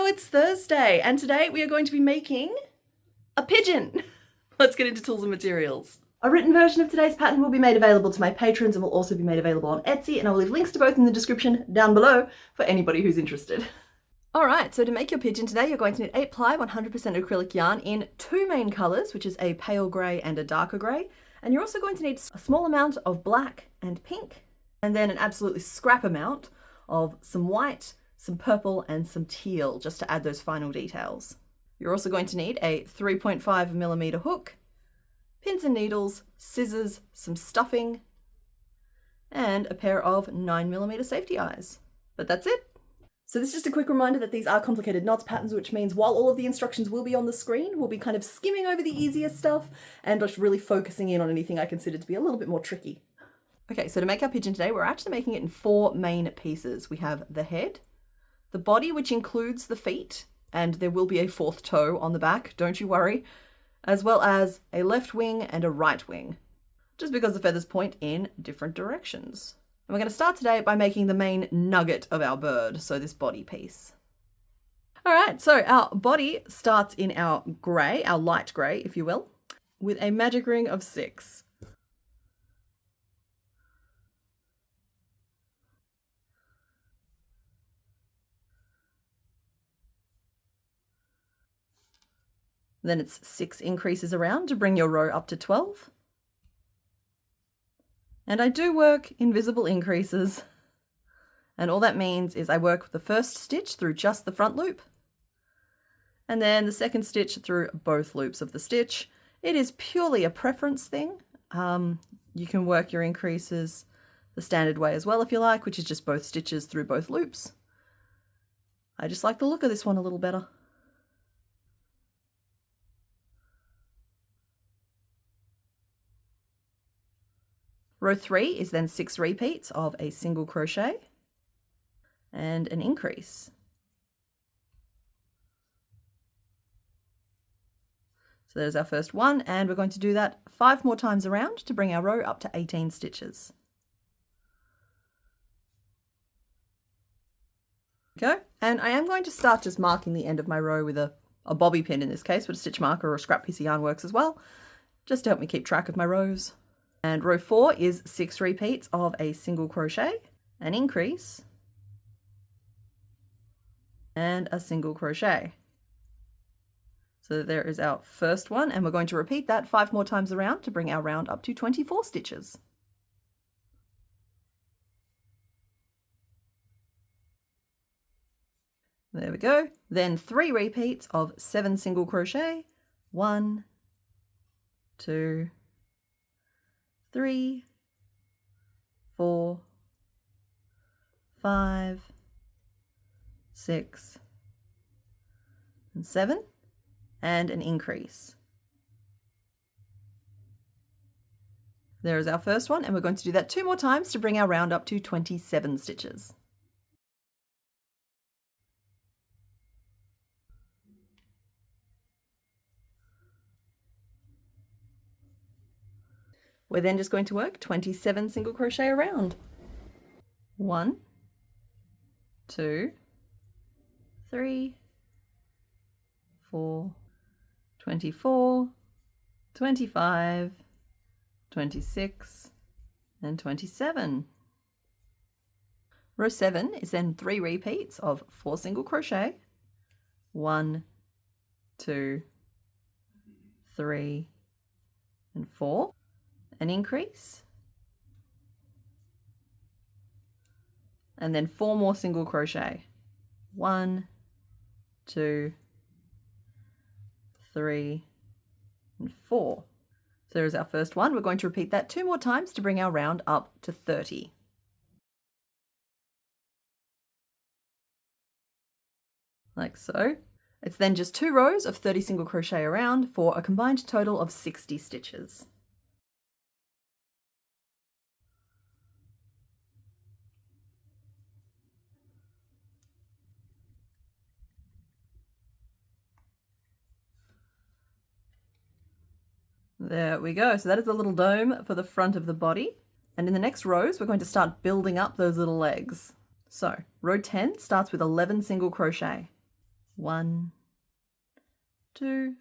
Hello, it's Thursday, and today we are going to be making a pigeon. Let's get into tools and materials. A written version of today's pattern will be made available to my patrons and will also be made available on Etsy, and I will leave links to both in the description down below for anybody who's interested. Alright, so to make your pigeon today, you're going to need 8 ply 100% acrylic yarn in 2 main colours, which is a pale grey and a darker grey. And you're also going to need a small amount of black and pink, and then an absolutely scrap amount of some white, some purple and some teal, just to add those final details. You're also going to need a 3.5mm hook, pins and needles, scissors, some stuffing, and a pair of 9mm safety eyes. But that's it. So this is just a quick reminder that these are complicated knots patterns, which means while all of the instructions will be on the screen, we'll be kind of skimming over the easier stuff and just really focusing in on anything I consider to be a little bit more tricky. Okay, so to make our pigeon today, we're actually making it in 4 main pieces. We have the head, the body, which includes the feet, and there will be a 4th toe on the back, don't you worry, as well as a left wing and a right wing, just because the feathers point in different directions. And we're going to start today by making the main nugget of our bird, so this body piece. All right, so our body starts in our grey, our light grey, if you will, with a magic ring of 6. Then it's 6 increases around to bring your row up to 12. And I do work invisible increases. And all that means is I work the first stitch through just the front loop, and then the second stitch through both loops of the stitch. It is purely a preference thing. You can work your increases the standard way as well if you like, which is just both stitches through both loops. I just like the look of this one a little better. Row 3 is then 6 repeats of a single crochet and an increase. So there's our first one, and we're going to do that 5 more times around to bring our row up to 18 stitches. Okay, and I am going to start just marking the end of my row with a bobby pin in this case, but a stitch marker or a scrap piece of yarn works as well, just to help me keep track of my rows. And row 4 is 6 repeats of a single crochet, an increase, and a single crochet. So there is our first one, and we're going to repeat that 5 more times around to bring our round up to 24 stitches. There we go. Then 3 repeats of 7 single crochet, 1, 2, 3, 4, 5, 6, and 7, and an increase. There is our first one, and we're going to do that 2 more times to bring our round up to 27 stitches. We're then just going to work 27 single crochet around. 1, 2, 3, 4, 24, 25, 26, and 27. Row 7 is then 3 repeats of 4 single crochet, 1, 2, 3, and 4. An increase, and then 4 more single crochet, 1, 2, 3, and 4. So there's our first one. We're going to repeat that 2 more times to bring our round up to 30. Like so. It's then just 2 rows of 30 single crochet around for a combined total of 60 stitches. There we go. So that is a little dome for the front of the body. And in the next rows, we're going to start building up those little legs. So row 10 starts with 11 single crochet. 1, 2,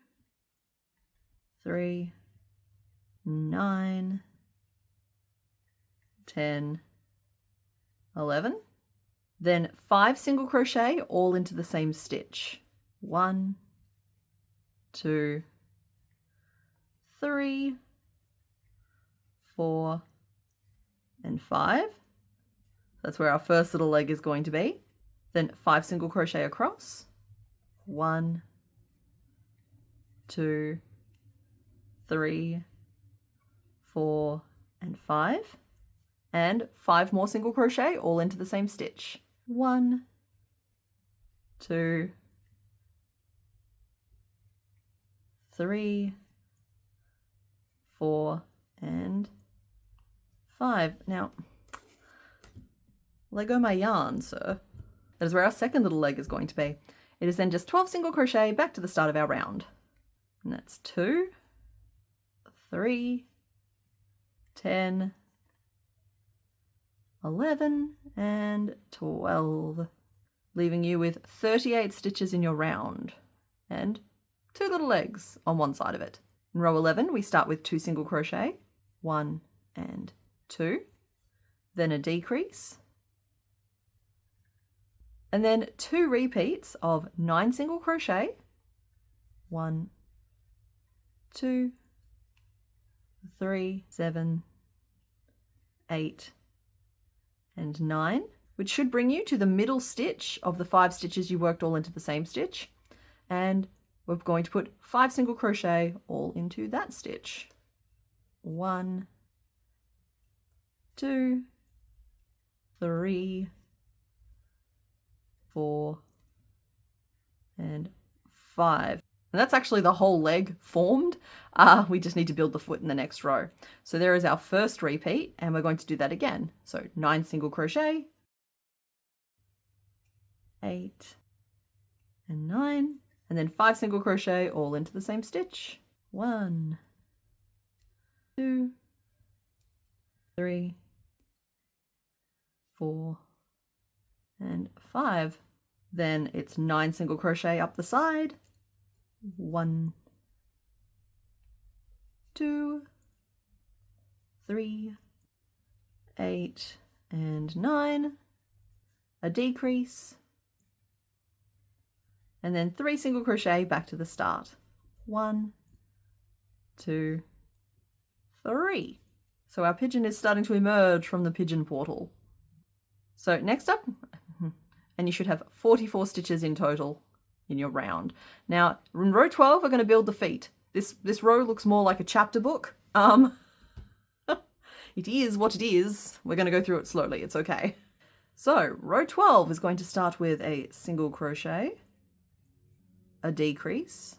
3, 9, 10, 11. Then 5 single crochet all into the same stitch. 1, 2, 3, 4, and 5. That's where our first little leg is going to be. Then 5 single crochet across. 1, 2, 3, 4, and 5. And 5 more single crochet all into the same stitch. 1, 2, 3, 4, and 5. Now, let go my yarn, sir. That is where our second little leg is going to be. It is then just 12 single crochet back to the start of our round. And that's 2, 3, 10, 11, and 12, leaving you with 38 stitches in your round and 2 little legs on one side of it. In row 11, we start with 2 single crochet, 1 and 2, then a decrease, and then 2 repeats of 9 single crochet, 1, 2, 3, 7, 8, and 9, which should bring you to the middle stitch of the 5 stitches you worked all into the same stitch. And we're going to put 5 single crochet all into that stitch. 1, 2, 3, 4, and 5. And that's actually the whole leg formed. We just need to build the foot in the next row. So there is our first repeat, and we're going to do that again. So 9 single crochet, 8 and 9, and then 5 single crochet all into the same stitch. 1, 2, 3, 4, and 5. Then it's 9 single crochet up the side. 1, 2, 3, 8, and 9, a decrease, and then 3 single crochet back to the start. 1, 2, 3. So our pigeon is starting to emerge from the pigeon portal. So next up, and you should have 44 stitches in total in your round. Now, in row 12, we're going to build the feet. This row looks more like a chapter book. It is what it is. We're going to go through it slowly. It's okay. So row 12 is going to start with a single crochet, a decrease,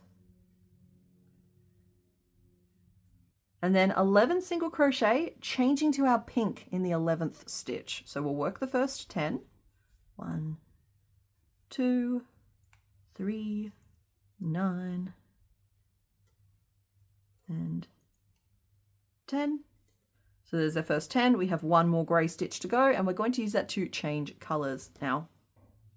and then 11 single crochet, changing to our pink in the 11th stitch. So we'll work the first 10. 1, 2, 3, 9, and 10. So there's our first 10. We have 1 more grey stitch to go, and we're going to use that to change colours now.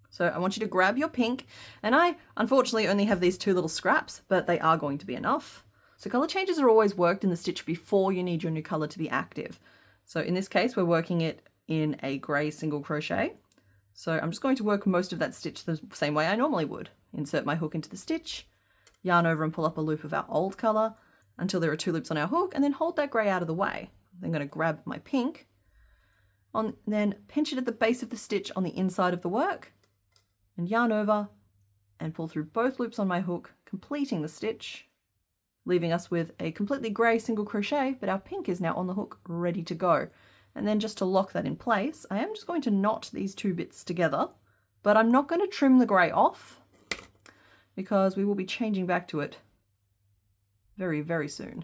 So I want you to grab your pink, and I unfortunately only have these 2 little scraps, but they are going to be enough. So colour changes are always worked in the stitch before you need your new colour to be active. So in this case, we're working it in a grey single crochet. So I'm just going to work most of that stitch the same way I normally would. Insert my hook into the stitch, yarn over and pull up a loop of our old colour until there are 2 loops on our hook, and then hold that grey out of the way. I'm going to grab my pink, then pinch it at the base of the stitch on the inside of the work, and yarn over and pull through both loops on my hook, completing the stitch, leaving us with a completely grey single crochet, but our pink is now on the hook ready to go. And then just to lock that in place, I am just going to knot these 2 bits together, but I'm not going to trim the grey off because we will be changing back to it very, very soon.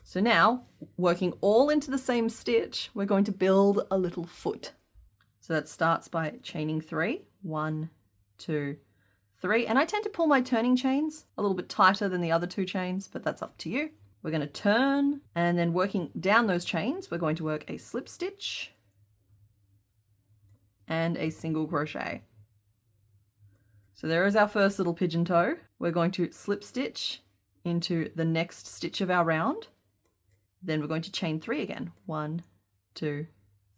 So now, working all into the same stitch, we're going to build a little foot. So that starts by chaining 3. 1, 2, 3. And I tend to pull my turning chains a little bit tighter than the other 2 chains, but that's up to you. We're going to turn, and then working down those chains, we're going to work a slip stitch and a single crochet. So there is our first little pigeon toe. We're going to slip stitch into the next stitch of our round. Then we're going to chain 3 again. 1, 2,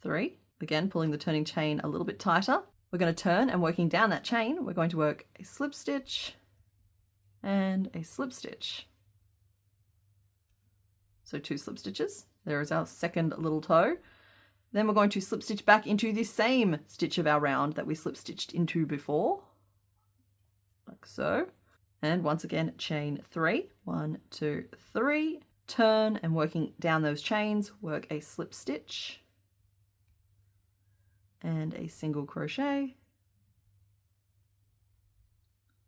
3. Again, pulling the turning chain a little bit tighter. We're going to turn, and working down that chain, we're going to work a slip stitch and a slip stitch. So 2 slip stitches. There is our second little toe. Then we're going to slip stitch back into the same stitch of our round that we slip stitched into before, like so. And once again, chain 3. 1, 2, 3. Turn, and working down those chains, work a slip stitch and a single crochet.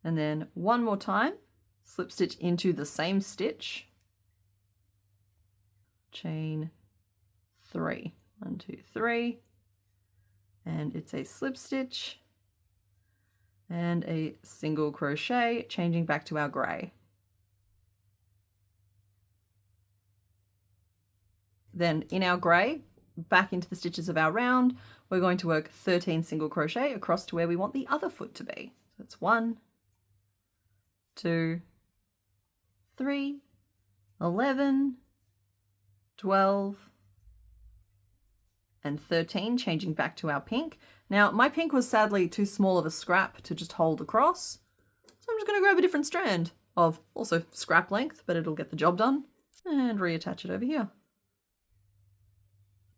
And then one more time, slip stitch into the same stitch, chain 3. 1, 2, 3. And it's a slip stitch and a single crochet, changing back to our grey. Then in our grey, back into the stitches of our round, we're going to work 13 single crochet across to where we want the other foot to be. So that's 1, 2, 3, 11, 12, and 13, changing back to our pink. Now, my pink was sadly too small of a scrap to just hold across, so I'm just going to grab a different strand of also scrap length, but it'll get the job done, and reattach it over here.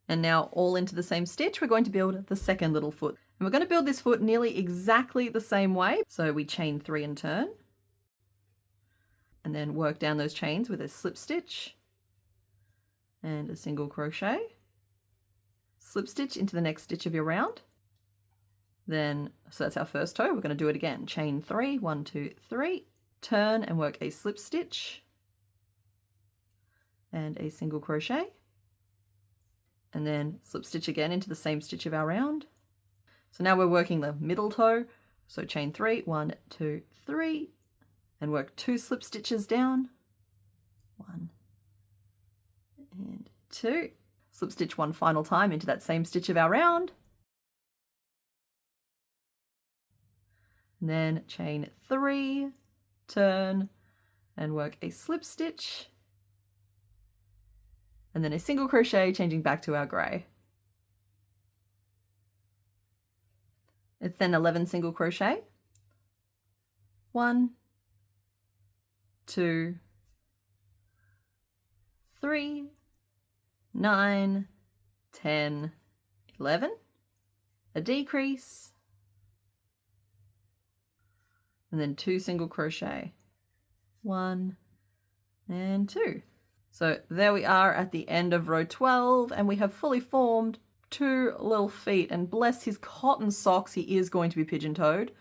And now all into the same stitch, we're going to build the second little foot. And we're going to build this foot nearly exactly the same way. So we chain 3 and turn, and then work down those chains with a slip stitch and a single crochet. Slip stitch into the next stitch of your round. Then, so that's our first toe. We're going to do it again. Chain 3, 1, 2, 3. Turn and work a slip stitch and a single crochet. And then slip stitch again into the same stitch of our round. So now we're working the middle toe. So chain 3, 1, 2, 3, and work 2 slip stitches down. 1 and 2. Slip stitch one final time into that same stitch of our round. And then chain 3, turn, and work a slip stitch. And then a single crochet, changing back to our grey. It's then 11 single crochet. 1, 2, 3, 9, 10, 11. A decrease. And then 2 single crochet. 1 and 2. So there we are at the end of row 12, and we have fully formed 2 little feet, and bless his cotton socks, he is going to be pigeon-toed,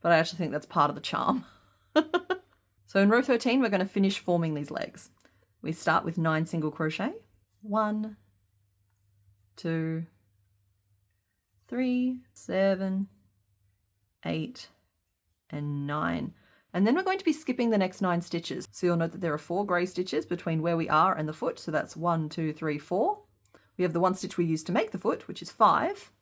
but I actually think that's part of the charm. So in row 13, we're going to finish forming these legs. We start with 9 single crochet. 1, 2, 3, 7, 8, and 9. And then we're going to be skipping the next 9 stitches. So you'll note that there are 4 grey stitches between where we are and the foot. So that's 1, 2, 3, 4. We have the 1 stitch we used to make the foot, which is 5.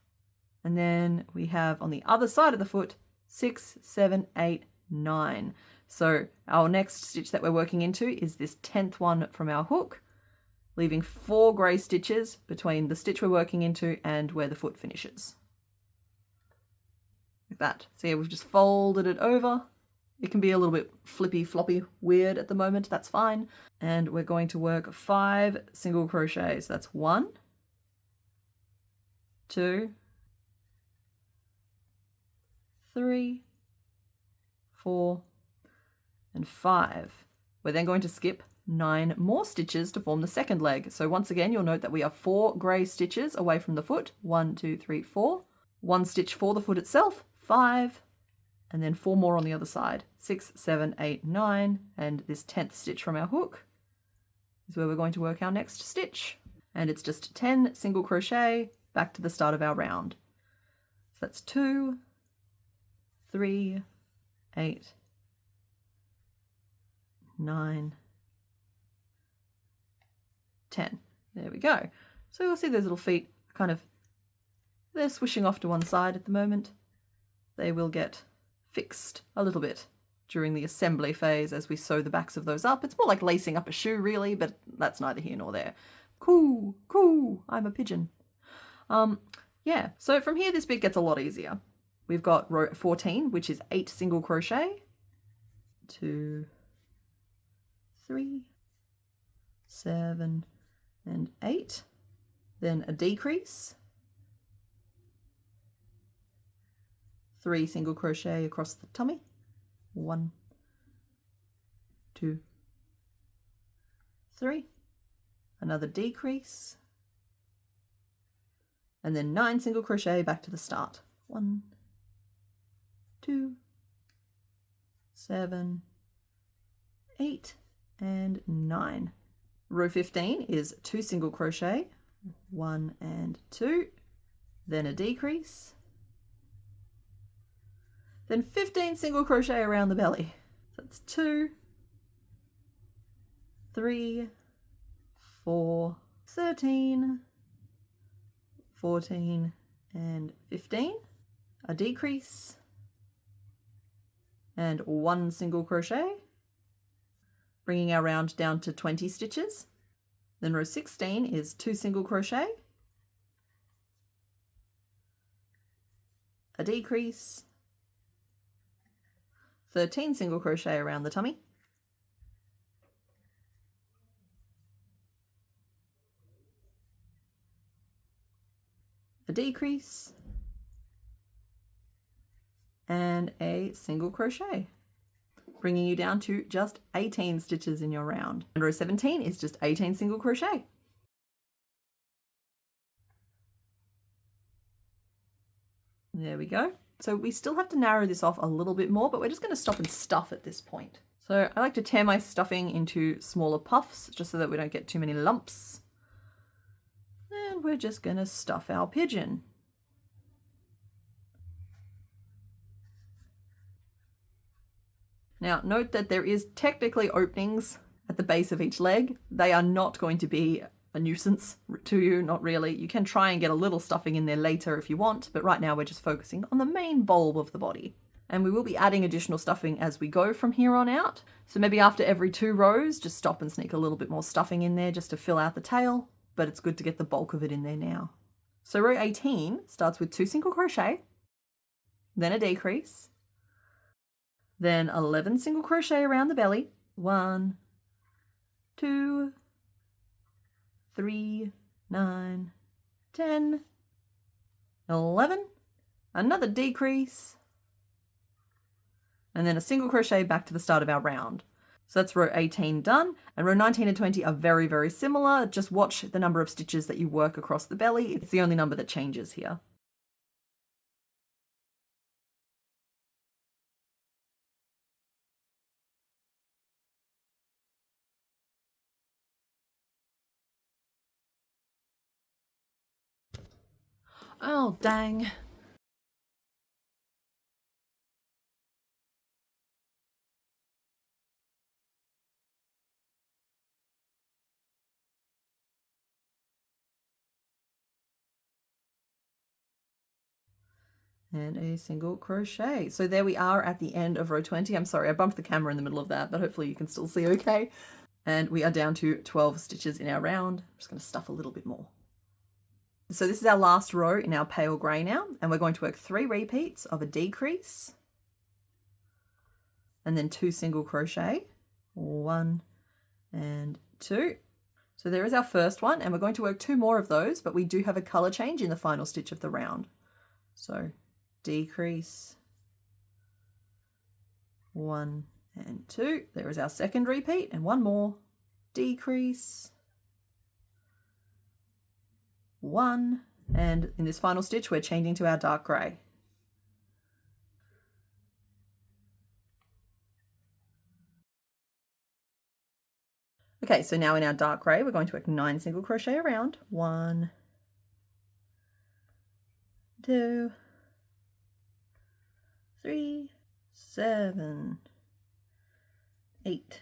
And then we have on the other side of the foot, 6, 7, 8, 9. So our next stitch that we're working into is this 10th one from our hook, leaving 4 grey stitches between the stitch we're working into and where the foot finishes. Like that. So yeah, we've just folded it over. It can be a little bit flippy, floppy, weird at the moment. That's fine. And we're going to work 5 single crochets. That's 1, 2, 3, 4, and 5. We're then going to skip 9 more stitches to form the second leg. So once again, you'll note that we are 4 grey stitches away from the foot. 1, 2, 3, 4. 1 stitch for the foot itself. 5. And then 4 more on the other side. 6, 7, 8, 9. And this 10th stitch from our hook is where we're going to work our next stitch. And it's just 10 single crochet back to the start of our round. So that's 2, 3, 8, 9, 10. There we go. So you'll see those little feet they're swishing off to one side at the moment. They will get fixed a little bit during the assembly phase as we sew the backs of those up. It's more like lacing up a shoe really, but that's neither here nor there. Coo, coo, I'm a pigeon. Yeah, so from here this bit gets a lot easier. We've got row 14, which is 8 single crochet, 2, 3, 7, and 8. Then a decrease, 3 single crochet across the tummy, 1, 2, 3, another decrease, and then 9 single crochet back to the start. 1, 2, 7, 8, and 9. Row 15 is 2 single crochet, 1 and 2, then a decrease, then 15 single crochet around the belly. So that's 2, 3, 4, 13, 14, and 15, a decrease, and 1 single crochet, bringing our round down to 20 stitches. Then row 16 is 2 single crochet, a decrease, 13 single crochet around the tummy, a decrease, and a single crochet, bringing you down to just 18 stitches in your round. And row 17 is just 18 single crochet. There we go. So we still have to narrow this off a little bit more, but we're just going to stop and stuff at this point. So I like to tear my stuffing into smaller puffs just so that we don't get too many lumps. And we're just going to stuff our pigeon. Now note that there is technically openings at the base of each leg. They are not going to be a nuisance to you, not really. You can try and get a little stuffing in there later if you want, but right now we're just focusing on the main bulb of the body. And we will be adding additional stuffing as we go from here on out. So maybe after every 2 rows, just stop and sneak a little bit more stuffing in there just to fill out the tail, but it's good to get the bulk of it in there now. So row 18 starts with 2 single crochet, then a decrease, then 11 single crochet around the belly, 1, 2, 3, 9, 10, 11, another decrease, and then a single crochet back to the start of our round. So that's row 18 done, and row 19 and 20 are very, very similar. Just watch the number of stitches that you work across the belly. It's the only number that changes here. Oh, dang. And a single crochet. So there we are at the end of row 20. I'm sorry, I bumped the camera in the middle of that, but hopefully you can still see okay. And we are down to 12 stitches in our round. I'm just going to stuff a little bit more. So this is our last row in our pale grey now, and we're going to work 3 repeats of a decrease, and then 2 single crochet, 1 and 2. So there is our first one, and we're going to work 2 more of those, but we do have a colour change in the final stitch of the round. So decrease, 1 and 2. There is our second repeat, and 1 more, decrease, 1, and in this final stitch we're changing to our dark grey. Okay, so now in our dark grey we're going to work 9 single crochet around, 1, 2, 3, 7, 8,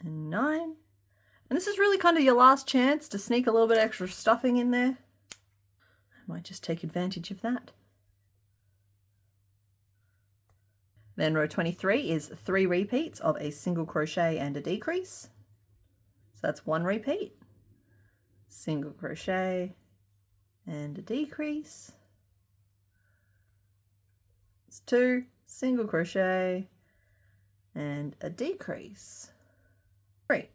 and 9. And this is really kind of your last chance to sneak a little bit extra stuffing in there. I might just take advantage of that. Then row 23 is 3 repeats of a single crochet and a decrease. So that's 1 repeat, single crochet and a decrease. It's 2 single crochet and a decrease. 3.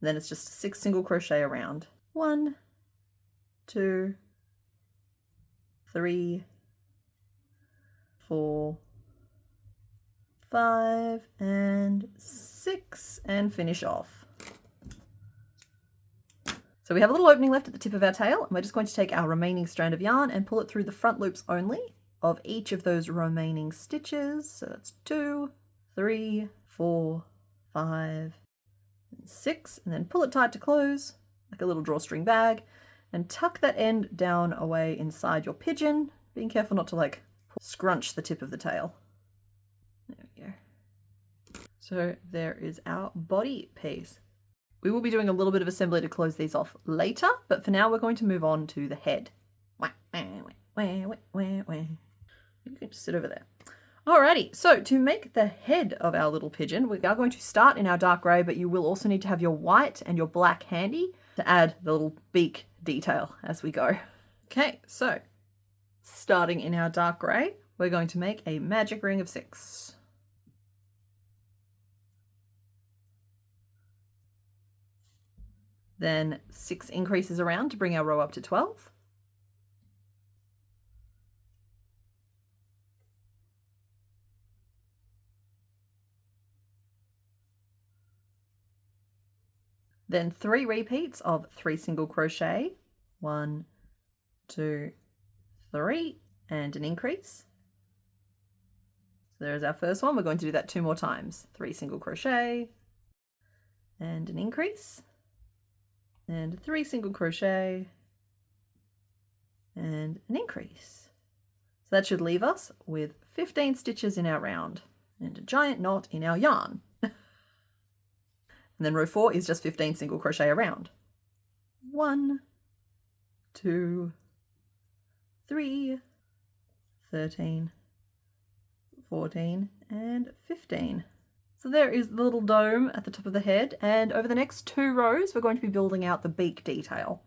Then it's just 6 single crochet around. 1, 2, 3, 4, 5, and 6, and finish off. So we have a little opening left at the tip of our tail, and we're just going to take our remaining strand of yarn and pull it through the front loops only of each of those remaining stitches. So that's 2, 3, 4, 5, and 6, and then pull it tight to close, like a little drawstring bag, and tuck that end down away inside your pigeon, being careful not to like scrunch the tip of the tail. There we go. So there is our body piece. We will be doing a little bit of assembly to close these off later, but for now we're going to move on to the head. You can just sit over there. Alrighty, so to make the head of our little pigeon, we are going to start in our dark grey, but you will also need to have your white and your black handy to add the little beak detail as we go. Okay, so starting in our dark grey, we're going to make a magic ring of 6. Then 6 increases around to bring our row up to 12. Then 3 repeats of 3 single crochet, 1, 2, 3, and an increase. So there's our first one. We're going to do that 2 more times. 3 single crochet and an increase, and 3 single crochet and an increase. So that should leave us with 15 stitches in our round and a giant knot in our yarn. And then row 4 is just 15 single crochet around. 1, 2, 3, 13, 14, and 15. So there is the little dome at the top of the head, and over the next 2 rows we're going to be building out the beak detail.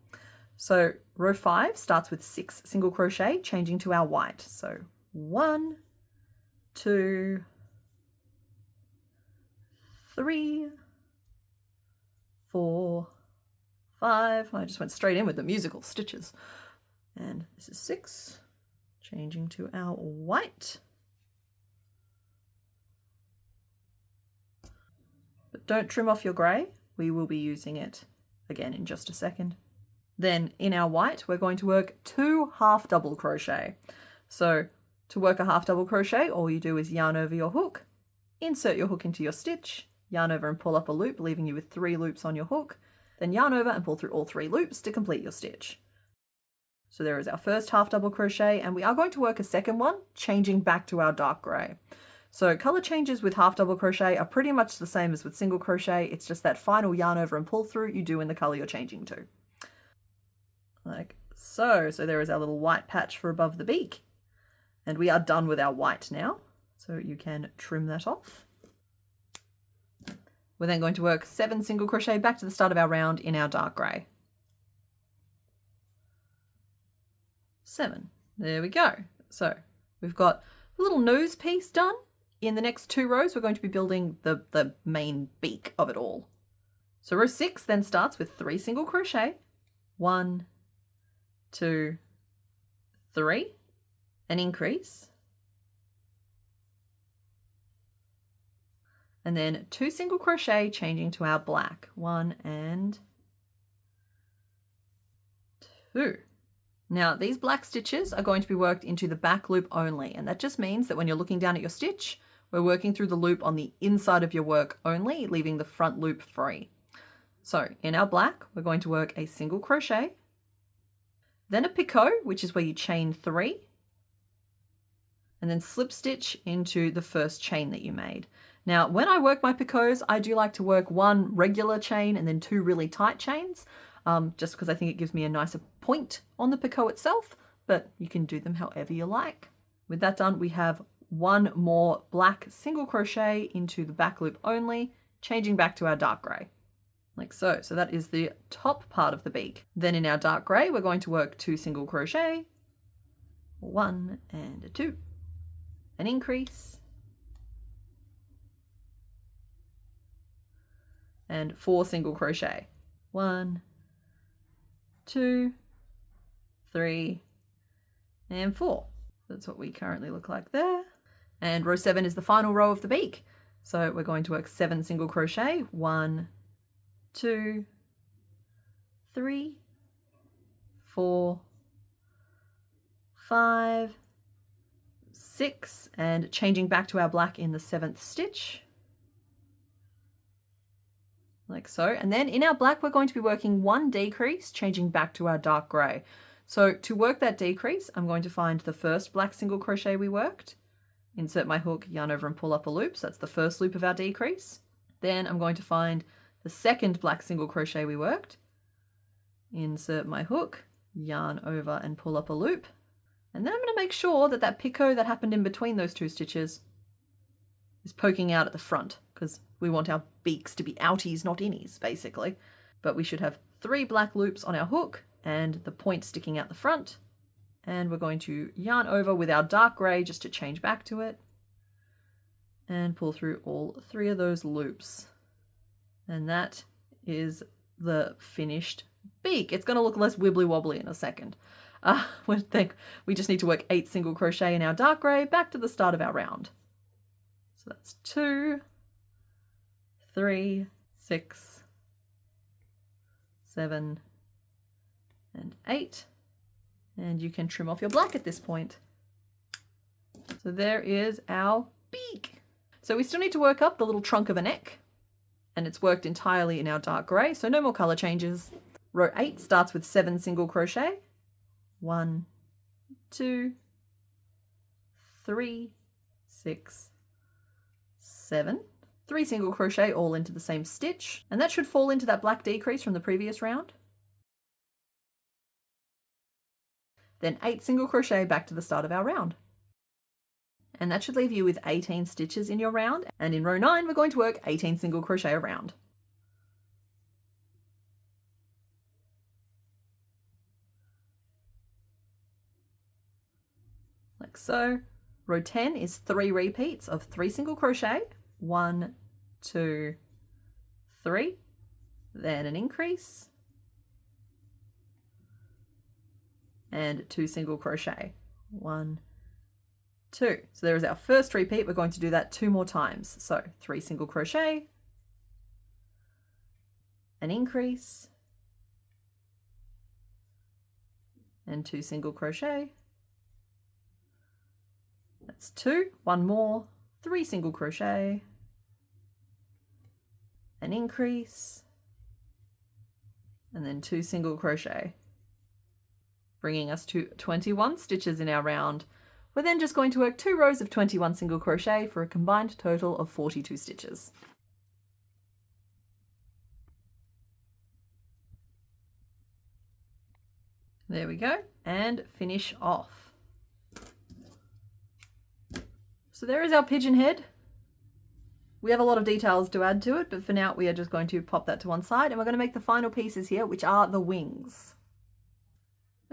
So row 5 starts with 6 single crochet, changing to our white. So 1, 2, 3, 4, 5. I just went straight in with the musical stitches. And this is 6, changing to our white. But don't trim off your grey. We will be using it again in just a second. Then in our white, we're going to work 2 half double crochet. So to work a half double crochet, all you do is yarn over your hook, insert your hook into your stitch, yarn over and pull up a loop, leaving you with 3 loops on your hook, then yarn over and pull through all 3 loops to complete your stitch. So there is our first half double crochet, and we are going to work a second one, changing back to our dark grey. So colour changes with half double crochet are pretty much the same as with single crochet. It's just that final yarn over and pull through you do in the colour you're changing to. Like so. So there is our little white patch for above the beak. And we are done with our white now. So you can trim that off. We're then going to work 7 single crochet back to the start of our round in our dark grey. 7. There we go. So we've got a little nose piece done. In the next 2 rows, we're going to be building the main beak of it all. So row 6 then starts with 3 single crochet, 1, 2, 3, an increase, and then 2 single crochet, changing to our black, 1 and 2. Now these black stitches are going to be worked into the back loop only, and that just means that when you're looking down at your stitch, we're working through the loop on the inside of your work only, leaving the front loop free. So in our black, we're going to work a single crochet, then a picot, which is where you chain 3, and then slip stitch into the first chain that you made. Now, when I work my picots, I do like to work 1 regular chain and then 2 really tight chains, just because I think it gives me a nicer point on the picot itself, but you can do them however you like. With that done, we have one more black single crochet into the back loop only, changing back to our dark grey, like so. So that is the top part of the beak. Then in our dark grey, we're going to work 2 single crochet, 1 and 2, an increase, and 4 single crochet, 1, 2, 3, and 4. That's what we currently look like there. And row 7 is the final row of the beak. So we're going to work 7 single crochet, 1, 2, 3, 4, 5, 6, and changing back to our black in the 7th stitch, like so. And then in our black, we're going to be working 1 decrease, changing back to our dark grey. So to work that decrease, I'm going to find the first black single crochet we worked, insert my hook, yarn over and pull up a loop. So that's the first loop of our decrease. Then I'm going to find the second black single crochet we worked, insert my hook, yarn over and pull up a loop. And then I'm going to make sure that that picot that happened in between those 2 stitches is poking out at the front, because we want our beaks to be outies, not innies, basically. But we should have 3 black loops on our hook and the point sticking out the front. And we're going to yarn over with our dark grey just to change back to it, and pull through all 3 of those loops. And that is the finished beak. It's going to look less wibbly wobbly in a second. We just need to work 8 single crochet in our dark grey back to the start of our round. So that's 2, 3, 6, 7, and 8. And you can trim off your black at this point. So there is our beak. So we still need to work up the little trunk of a neck, and it's worked entirely in our dark grey, so no more colour changes. Row 8 starts with 7 single crochet. 1, 2, 3, 6, 7. 3 single crochet all into the same stitch, and that should fall into that black decrease from the previous round. Then 8 single crochet back to the start of our round. And that should leave you with 18 stitches in your round. And in row 9, we're going to work 18 single crochet around. Like so. Row 10 is 3 repeats of 3 single crochet. 1, 2, 3. Then an increase. And 2 single crochet. 1, 2. So there is our first repeat. We're going to do that 2 more times. So 3 single crochet, an increase, and 2 single crochet. That's 2. 1 more, 3 single crochet, an increase, and then 2 single crochet, bringing us to 21 stitches in our round. We're then just going to work 2 rows of 21 single crochet for a combined total of 42 stitches. There we go, and finish off. So there is our pigeon head. We have a lot of details to add to it, but for now we are just going to pop that to one side, and we're going to make the final pieces here, which are the wings.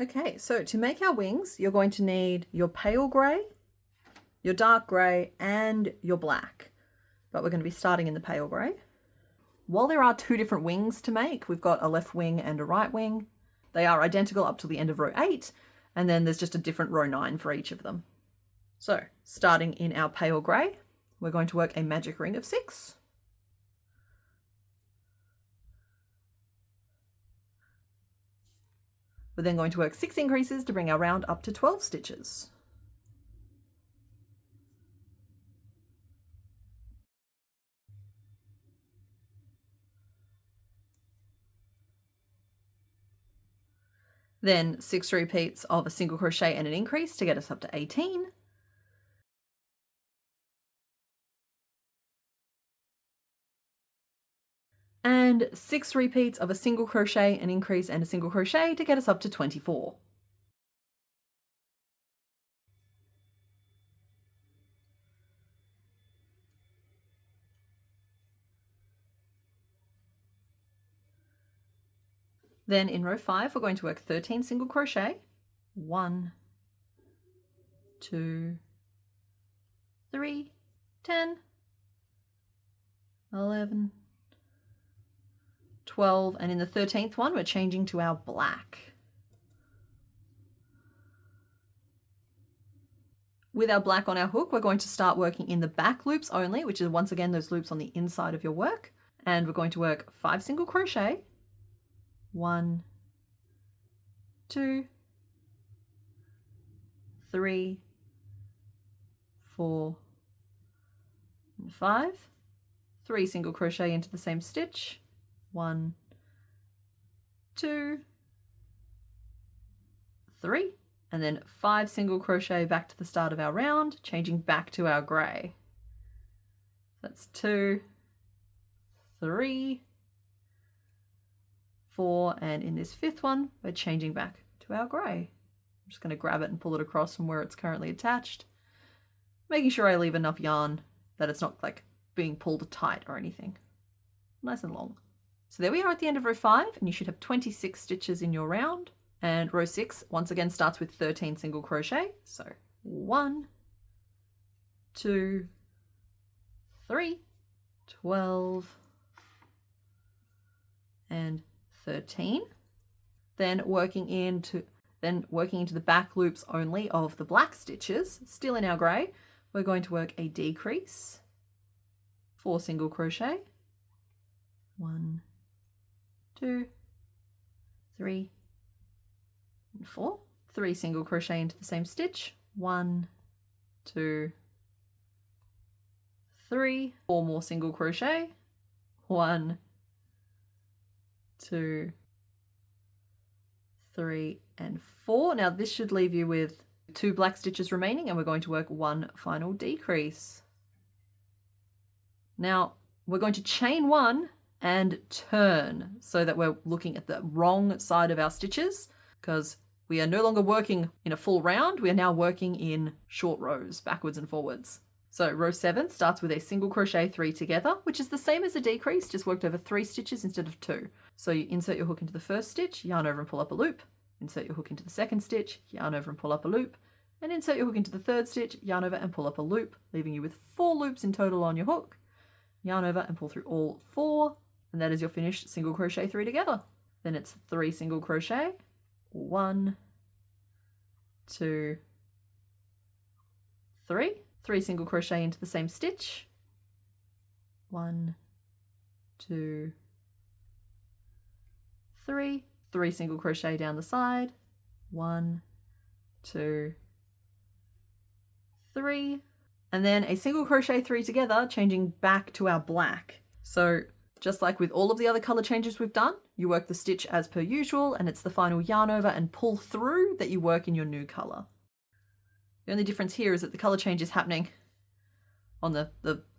Okay, so to make our wings, you're going to need your pale grey, your dark grey, and your black. But we're going to be starting in the pale grey. While there are 2 different wings to make, we've got a left wing and a right wing. They are identical up to the end of row 8, and then there's just a different row 9 for each of them. So, starting in our pale grey, we're going to work a magic ring of 6. We're then going to work 6 increases to bring our round up to 12 stitches. Then 6 repeats of a single crochet and an increase to get us up to 18. And 6 repeats of a single crochet, an increase, and a single crochet to get us up to 24. Then in row 5, we're going to work 13 single crochet. 1, 2, 3, 10, 11, 12, and in the 13th one, we're changing to our black. With our black on our hook, we're going to start working in the back loops only, which is once again those loops on the inside of your work. And we're going to work 5 single crochet. 1, 2, 3, 4, and 5. 3 single crochet into the same stitch. 1, 2, 3, and then 5 single crochet back to the start of our round, changing back to our grey. That's 2, 3, 4, and in this 5th one, we're changing back to our grey. I'm just going to grab it and pull it across from where it's currently attached, making sure I leave enough yarn that it's not like being pulled tight or anything. Nice and long. So there we are at the end of row 5, and you should have 26 stitches in your round. And row 6 once again starts with 13 single crochet. So 1, 2, 3, 12, and 13. Then working into the back loops only of the black stitches, still in our grey, we're going to work a decrease, 4 single crochet, 1, 2, 3, and 4. 3 single crochet into the same stitch, 1, 2, 3, 4 more single crochet, 1, 2, 3, and 4. Now this should leave you with 2 black stitches remaining, and we're going to work 1 final decrease. Now we're going to chain 1 and turn so that we're looking at the wrong side of our stitches, because we are no longer working in a full round, we are now working in short rows, backwards and forwards. So row 7 starts with a single crochet 3 together, which is the same as a decrease, just worked over 3 stitches instead of 2. So you insert your hook into the first stitch, yarn over and pull up a loop, insert your hook into the second stitch, yarn over and pull up a loop, and insert your hook into the third stitch, yarn over and pull up a loop, leaving you with 4 loops in total on your hook. Yarn over and pull through all 4, and that is your finished single crochet 3 together. Then it's 3 single crochet, 1, 2, 3, 3 single crochet into the same stitch, 1, 2, 3, 3 single crochet down the side, 1, 2, 3, and then a single crochet 3 together, changing back to our black. So just like with all of the other color changes we've done, you work the stitch as per usual, and it's the final yarn over and pull through that you work in your new color. The only difference here is that the color change is happening on the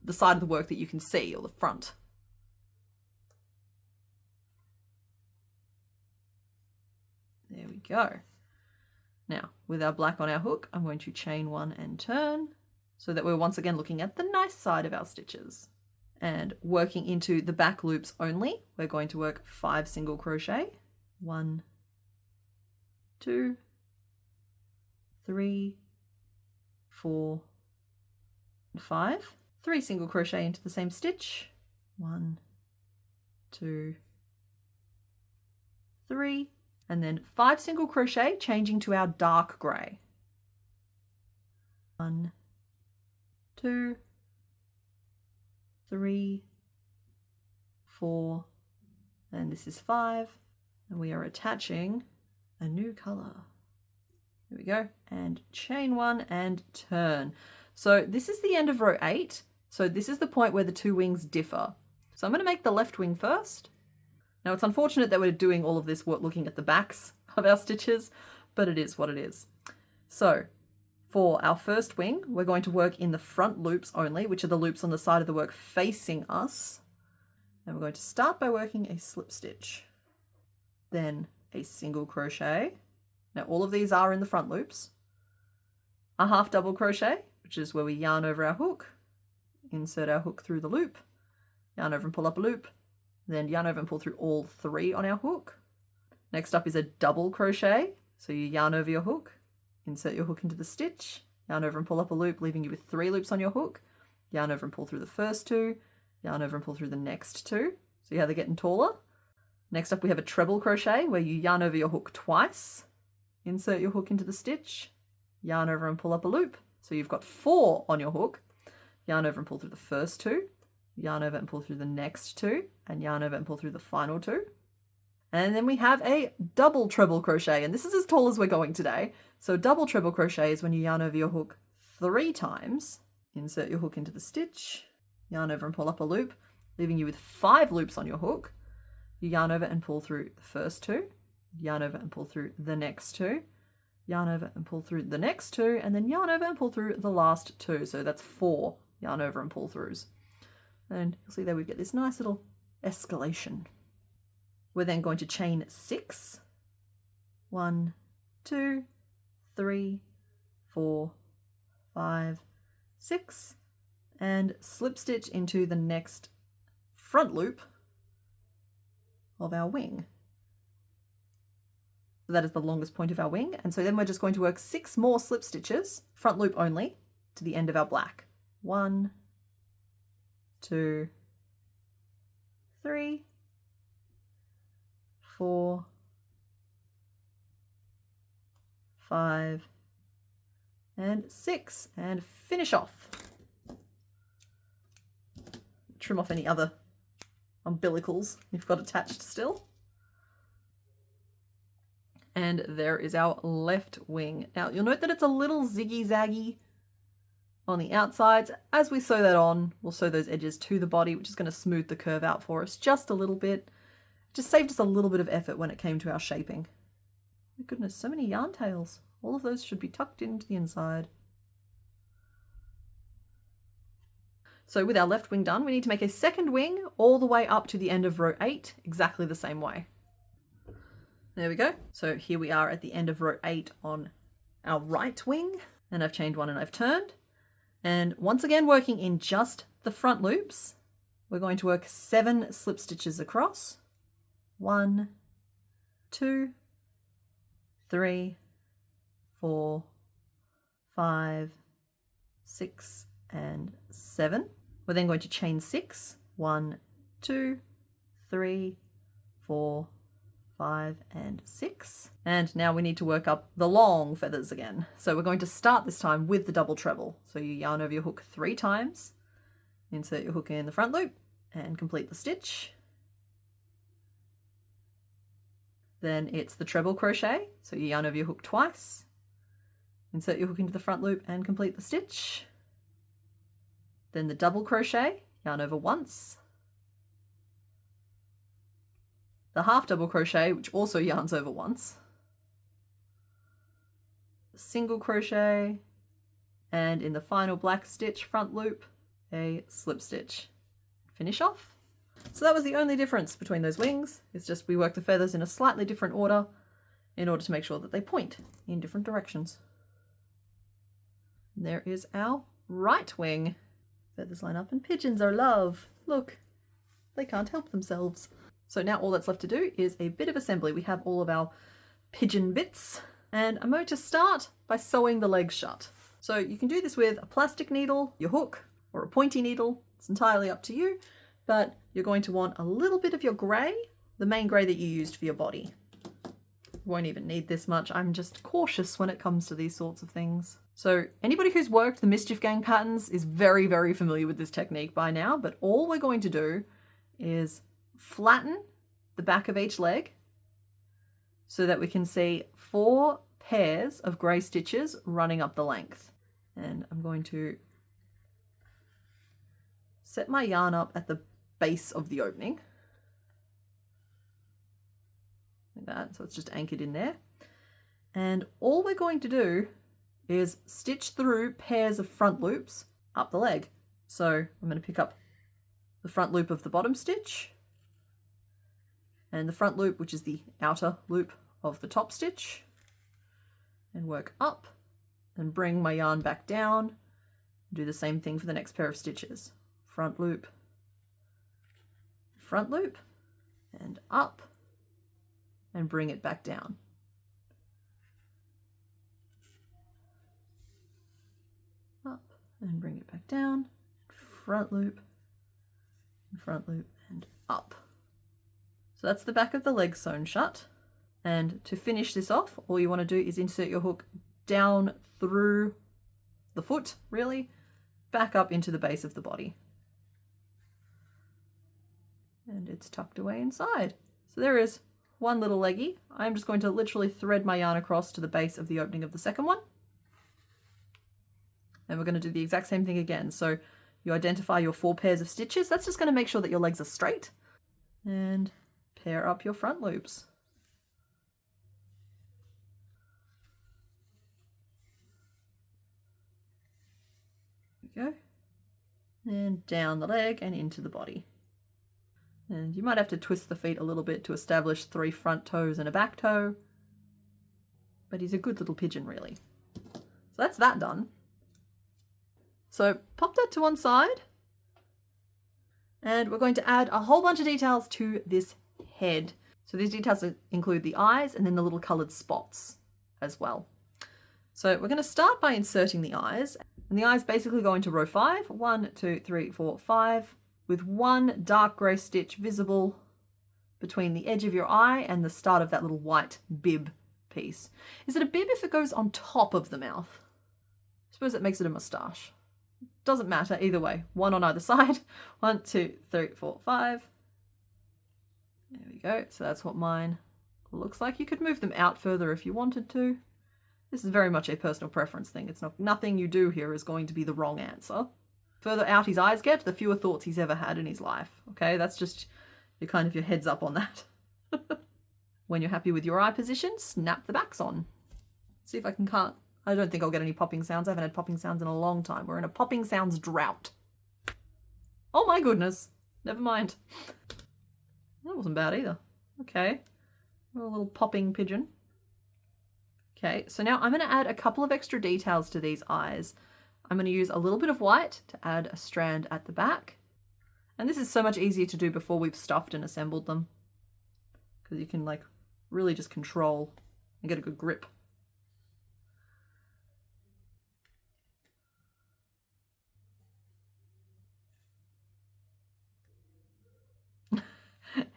side of the work that you can see, or the front. There we go. Now, with our black on our hook, I'm going to chain 1 and turn so that we're once again looking at the nice side of our stitches. And working into the back loops only, we're going to work 5 single crochet, 1, 2, 3, 4, and 5. 3 single crochet into the same stitch, 1, 2, 3, and then 5 single crochet, changing to our dark grey. 1, 2, 3, 4, and this is 5, and we are attaching a new color. Here we go, and chain 1 and turn. So this is the end of row 8. So this is the point where the 2 wings differ. So I'm going to make the left wing first. Now it's unfortunate that we're doing all of this work looking at the backs of our stitches, but it is what it is. So for our first wing, we're going to work in the front loops only, which are the loops on the side of the work facing us. And we're going to start by working a slip stitch, then a single crochet. Now all of these are in the front loops. A half double crochet, which is where we yarn over our hook, insert our hook through the loop, yarn over and pull up a loop, then yarn over and pull through all 3 on our hook. Next up is a double crochet. So you yarn over your hook, insert your hook into the stitch, yarn over and pull up a loop, leaving you with 3 loops on your hook, yarn over and pull through the first 2, yarn over and pull through the next 2. See how they're getting taller? Next up we have a treble crochet where you yarn over your hook twice, insert your hook into the stitch, yarn over and pull up a loop. So you've got 4 on your hook, yarn over and pull through the first 2, yarn over and pull through the next 2, and yarn over and pull through the final 2. And then we have a double treble crochet, and this is as tall as we're going today. So double treble crochet is when you yarn over your hook 3 times, insert your hook into the stitch, yarn over and pull up a loop, leaving you with 5 loops on your hook. You yarn over and pull through the first 2, yarn over and pull through the next 2, yarn over and pull through the next 2, and then yarn over and pull through the last 2. So that's 4 yarn over and pull throughs. And you'll see there we get this nice little escalation. We're then going to chain 6. 1, 2, 3, 4, 5, 6, and slip stitch into the next front loop of our wing. So that is the longest point of our wing, and so then we're just going to work 6 more slip stitches, front loop only, to the end of our black. 1, 2, 3, 4, 5, and 6, and finish off. Trim off any other umbilicals you've got attached still. And there is our left wing. Now you'll note that it's a little ziggy-zaggy on the outsides. As we sew that on, we'll sew those edges to the body, which is going to smooth the curve out for us just a little bit. Just saved us a little bit of effort when it came to our shaping. My goodness, so many yarn tails. All of those should be tucked into the inside. So with our left wing done, we need to make a second wing all the way up to the end of row 8, exactly the same way. There we go. So here we are at the end of row 8 on our right wing, and I've chained 1 and I've turned. And once again, working in just the front loops, we're going to work 7 slip stitches across. 1, 2, 3, 4, 5, 6, and 7. We're then going to chain 6. 1, 2, 3, 4, 5, and 6. And now we need to work up the long feathers again. So we're going to start this time with the double treble. So you yarn over your hook 3 times, insert your hook in the front loop, and complete the stitch. Then it's the treble crochet. So you yarn over your hook twice, insert your hook into the front loop, and complete the stitch. Then the double crochet, yarn over once. The half double crochet, which also yarns over once. The single crochet, and in the final black stitch front loop, a slip stitch. Finish off. So that was the only difference between those wings. It's just we work the feathers in a slightly different order in order to make sure that they point in different directions. And there is our right wing. Feathers line up and pigeons are love. Look, they can't help themselves. So now all that's left to do is a bit of assembly. We have all of our pigeon bits, and I'm going to start by sewing the legs shut. So you can do this with a plastic needle, your hook, or a pointy needle. It's entirely up to you, but you're going to want a little bit of your grey, the main grey that you used for your body. You won't even need this much. I'm just cautious when it comes to these sorts of things. So anybody who's worked the Mischief Gang patterns is very, very familiar with this technique by now, but all we're going to do is flatten the back of each leg so that we can see 4 pairs of grey stitches running up the length. And I'm going to set my yarn up at the base of the opening. Like that, so it's just anchored in there. And all we're going to do is stitch through pairs of front loops up the leg. So I'm going to pick up the front loop of the bottom stitch and the front loop, which is the outer loop of the top stitch, and work up and bring my yarn back down. Do the same thing for the next pair of stitches. Front loop, and up, and bring it back down. Up and bring it back down, front loop, and up. So that's the back of the leg sewn shut. And to finish this off, all you want to do is insert your hook down through the foot, really, back up into the base of the body. And it's tucked away inside. So there is one little leggy. I'm just going to literally thread my yarn across to the base of the opening of the second one. And we're going to do the exact same thing again. So you identify your 4 pairs of stitches. That's just going to make sure that your legs are straight. And pair up your front loops. There we go. And down the leg and into the body. And you might have to twist the feet a little bit to establish 3 front toes and a back toe. But he's a good little pigeon, really. So that's that done. So pop that to one side. And we're going to add a whole bunch of details to this head. So these details include the eyes and then the little coloured spots as well. So we're going to start by inserting the eyes. And the eyes basically go into row 5. 1, 2, 3, 4, 5. With one dark grey stitch visible between the edge of your eye and the start of that little white bib piece. Is it a bib if it goes on top of the mouth? I suppose that makes it a moustache. Doesn't matter either way. One on either side. 1, 2, 3, 4, 5. There we go. So that's what mine looks like. You could move them out further if you wanted to. This is very much a personal preference thing. It's not, nothing you do here is going to be the wrong answer. Further out his eyes get, the fewer thoughts he's ever had in his life. Okay, that's just your kind of your heads up on that. When you're happy with your eye position, snap the backs on. See if I can cut. I don't think I'll get any popping sounds. I haven't had popping sounds in a long time. We're in a popping sounds drought. Oh my goodness. Never mind. That wasn't bad either. Okay. A little popping pigeon. Okay, so now I'm going to add a couple of extra details to these eyes. I'm going to use a little bit of white to add a strand at the back. And this is so much easier to do before we've stuffed and assembled them. Because you can like really just control and get a good grip.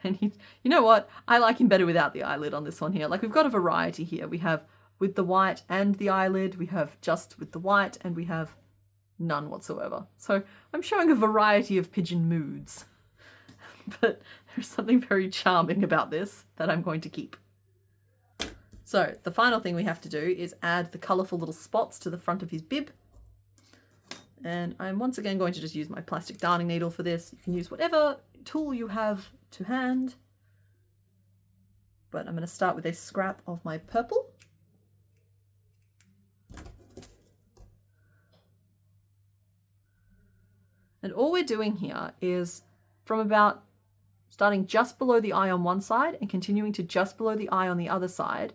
And you know what? I like him better without the eyelid on this one here. Like we've got a variety here. We have with the white and the eyelid. We have just with the white and we have none whatsoever. So I'm showing a variety of pigeon moods. But there's something very charming about this that I'm going to keep. So the final thing we have to do is add the colourful little spots to the front of his bib. And I'm once again going to just use my plastic darning needle for this. You can use whatever tool you have to hand. But I'm going to start with a scrap of my purple. And all we're doing here is from about starting just below the eye on one side and continuing to just below the eye on the other side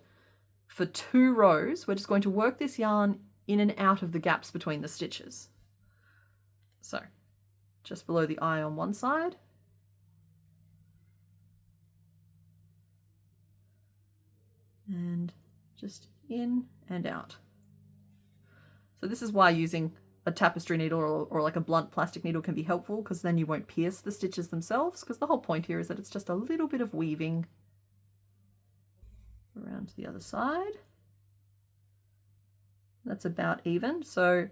for 2 rows, we're just going to work this yarn in and out of the gaps between the stitches. So just below the eye on one side. And just in and out. So this is why using a tapestry needle or like a blunt plastic needle can be helpful, because then you won't pierce the stitches themselves, because the whole point here is that it's just a little bit of weaving around to the other side. That's about even. So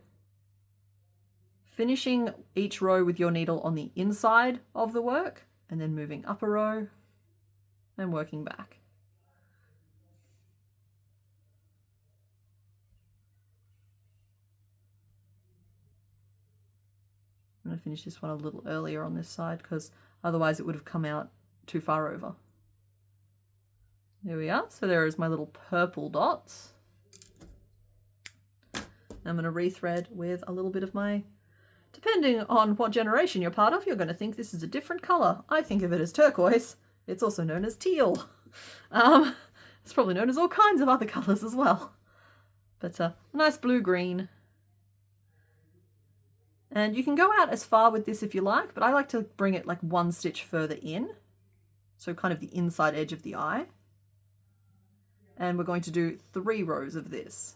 finishing each row with your needle on the inside of the work and then moving up a row and working back. I'm going to finish this one a little earlier on this side because otherwise it would have come out too far over. There we are. So there is my little purple dots. I'm going to rethread with a little bit of my, depending on what generation you're part of, you're going to think this is a different colour. I think of it as turquoise. It's also known as teal. It's probably known as all kinds of other colours as well. But a nice blue-green. And you can go out as far with this if you like, but I like to bring it like 1 stitch further in. So kind of the inside edge of the eye. and we're going to do 3 rows of this.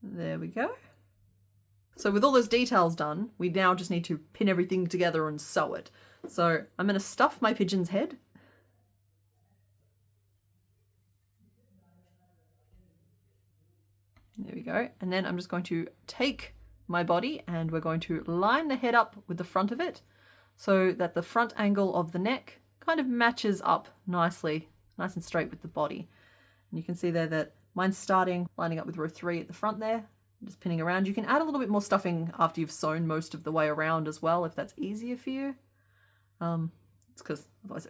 There we go. So with all those details done, we now just need to pin everything together and sew it. So I'm going to stuff my pigeon's head. There we go. And then I'm just going to take my body and we're going to line the head up with the front of it so that the front angle of the neck kind of matches up nicely, nice and straight with the body. And you can see there that mine's starting, lining up with row 3 at the front there, just pinning around. You can add a little bit more stuffing after you've sewn most of the way around as well, if that's easier for you. It's because otherwise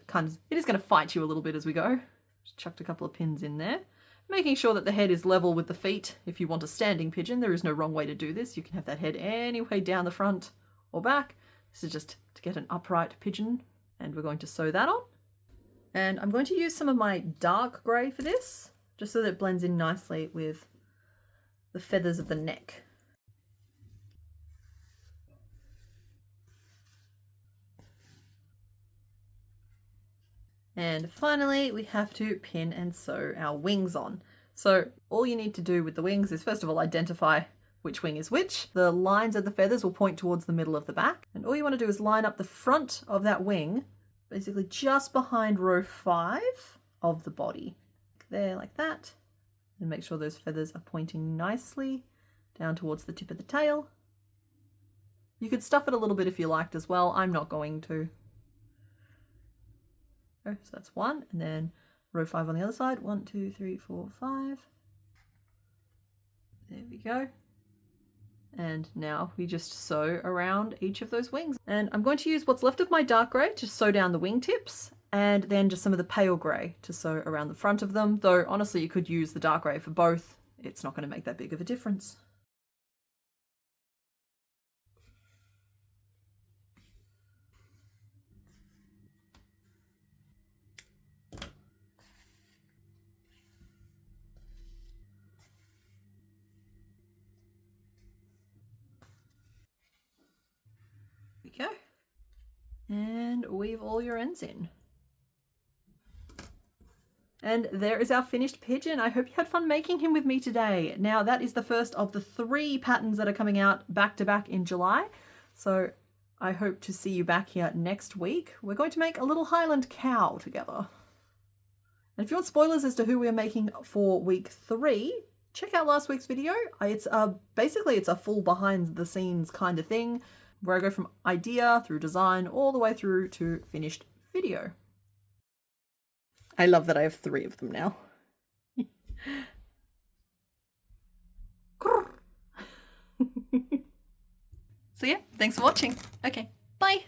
it is going to fight you a little bit as we go. Just chucked a couple of pins in there. Making sure that the head is level with the feet. If you want a standing pigeon, there is no wrong way to do this. You can have that head any way down the front or back. This is just to get an upright pigeon, and we're going to sew that on. And I'm going to use some of my dark grey for this, just so that it blends in nicely with the feathers of the neck. And finally, we have to pin and sew our wings on. So all you need to do with the wings is first of all identify which wing is which. The lines of the feathers will point towards the middle of the back. And all you want to do is line up the front of that wing, basically just behind row 5 of the body. There, like that. And make sure those feathers are pointing nicely down towards the tip of the tail. You could stuff it a little bit if you liked as well. I'm not going to. So that's 1, and then row 5 on the other side. 1, 2, 3, 4, 5. There we go. And now we just sew around each of those wings. And I'm going to use what's left of my dark grey to sew down the wing tips, and then just some of the pale grey to sew around the front of them. Though honestly, you could use the dark grey for both. It's not going to make that big of a difference. Go and weave all your ends in. And there is our finished pigeon. I hope you had fun making him with me today. Now that is the first of the 3 patterns that are coming out back to back in July. So I hope to see you back here next week. We're going to make a little Highland cow together. And if you want spoilers as to who we're making for week 3, check out last week's video. It's basically it's a full behind the scenes kind of thing, where I go from idea through design all the way through to finished video. I love that I have 3 of them now. So yeah, thanks for watching. Okay, bye.